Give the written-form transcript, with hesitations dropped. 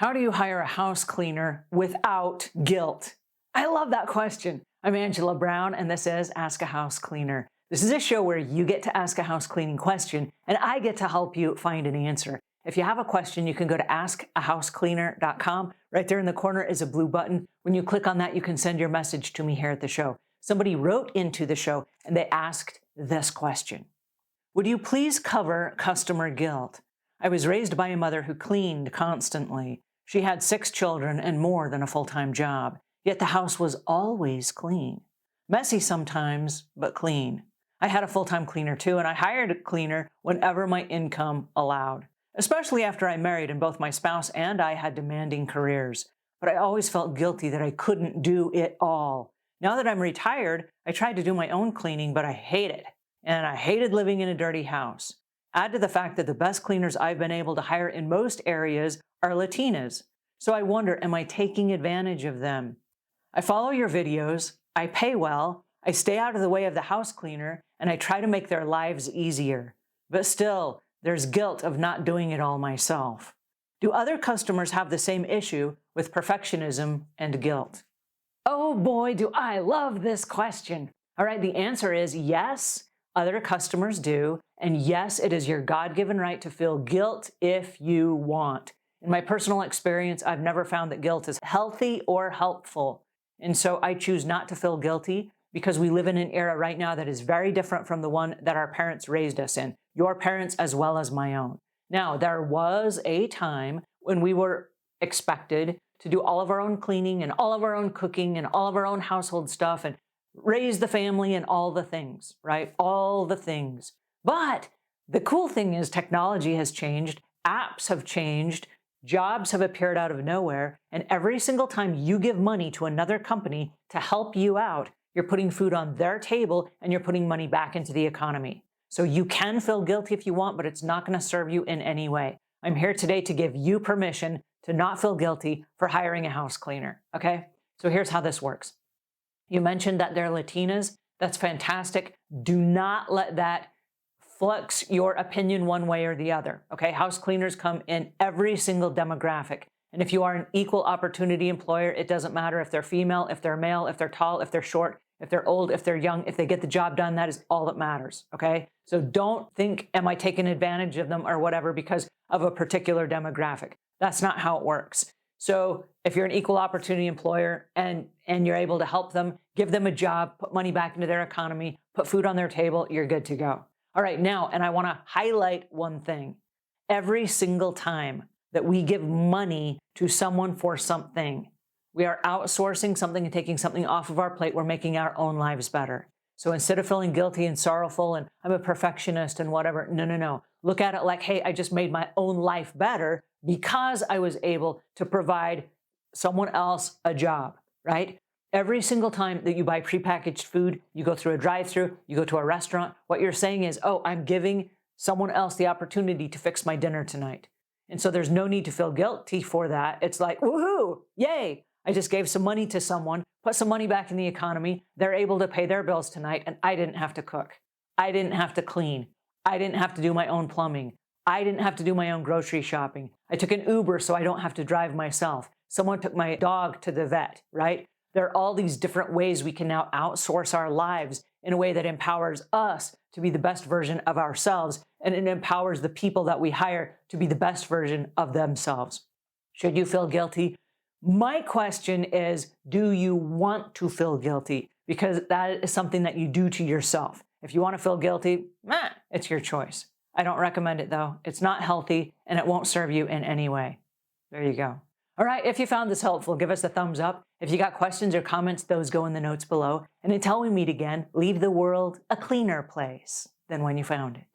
How do you hire a house cleaner without guilt? I love that question. I'm Angela Brown, and this is Ask a House Cleaner. This is a show where you get to ask a house cleaning question, and I get to help you find an answer. If you have a question, you can go to askahousecleaner.com. Right there in the corner is a blue button. When you click on that, you can send your message to me here at the show. Somebody wrote into the show, and they asked this question. Would you please cover customer guilt? I was raised by a mother who cleaned constantly. She had 6 children and more than a full-time job, yet the house was always clean. Messy sometimes, but clean. I had a full-time cleaner too, and I hired a cleaner whenever my income allowed, especially after I married and both my spouse and I had demanding careers. But I always felt guilty that I couldn't do it all. Now that I'm retired, I tried to do my own cleaning, but I hate it. And I hated living in a dirty house. Add to the fact that the best cleaners I've been able to hire in most areas are Latinas. So I wonder, am I taking advantage of them? I follow your videos, I pay well, I stay out of the way of the house cleaner, and I try to make their lives easier. But still, there's guilt of not doing it all myself. Do other customers have the same issue with perfectionism and guilt? Oh boy, do I love this question. All right, the answer is yes, other customers do. And yes, it is your God-given right to feel guilt if you want. In my personal experience, I've never found that guilt is healthy or helpful. And so I choose not to feel guilty because we live in an era right now that is very different from the one that our parents raised us in, your parents as well as my own. Now, there was a time when we were expected to do all of our own cleaning and all of our own cooking and all of our own household stuff and raise the family and all the things, right? All the things. But the cool thing is technology has changed, apps have changed, jobs have appeared out of nowhere, and every single time you give money to another company to help you out, you're putting food on their table and you're putting money back into the economy. So you can feel guilty if you want, but it's not going to serve you in any way. I'm here today to give you permission to not feel guilty for hiring a house cleaner, okay? So here's how this works. You mentioned that they're Latinas. That's fantastic. Do not let that flux your opinion one way or the other, okay? House cleaners come in every single demographic. And if you are an equal opportunity employer, it doesn't matter if they're female, if they're male, if they're tall, if they're short, if they're old, if they're young, if they get the job done, that is all that matters, okay? So don't think, am I taking advantage of them or whatever because of a particular demographic. That's not how it works. So if you're an equal opportunity employer and you're able to help them, give them a job, put money back into their economy, put food on their table, you're good to go. All right, now, and I want to highlight one thing. Every single time that we give money to someone for something, we are outsourcing something and taking something off of our plate. We're making our own lives better. So instead of feeling guilty and sorrowful and I'm a perfectionist and whatever, no. Look at it like, hey, I just made my own life better because I was able to provide someone else a job, right? Every single time that you buy prepackaged food, you go through a drive-through, you go to a restaurant, what you're saying is, oh, I'm giving someone else the opportunity to fix my dinner tonight. And so there's no need to feel guilty for that. It's like, woohoo, yay. I just gave some money to someone, put some money back in the economy. They're able to pay their bills tonight, and I didn't have to cook. I didn't have to clean. I didn't have to do my own plumbing. I didn't have to do my own grocery shopping. I took an Uber so I don't have to drive myself. Someone took my dog to the vet, right? There are all these different ways we can now outsource our lives in a way that empowers us to be the best version of ourselves, and it empowers the people that we hire to be the best version of themselves. Should you feel guilty? My question is, do you want to feel guilty? Because that is something that you do to yourself. If you want to feel guilty, it's your choice. I don't recommend it though. It's not healthy and it won't serve you in any way. There you go. All right, if you found this helpful, give us a thumbs up. If you got questions or comments, those go in the notes below. And until we meet again, leave the world a cleaner place than when you found it.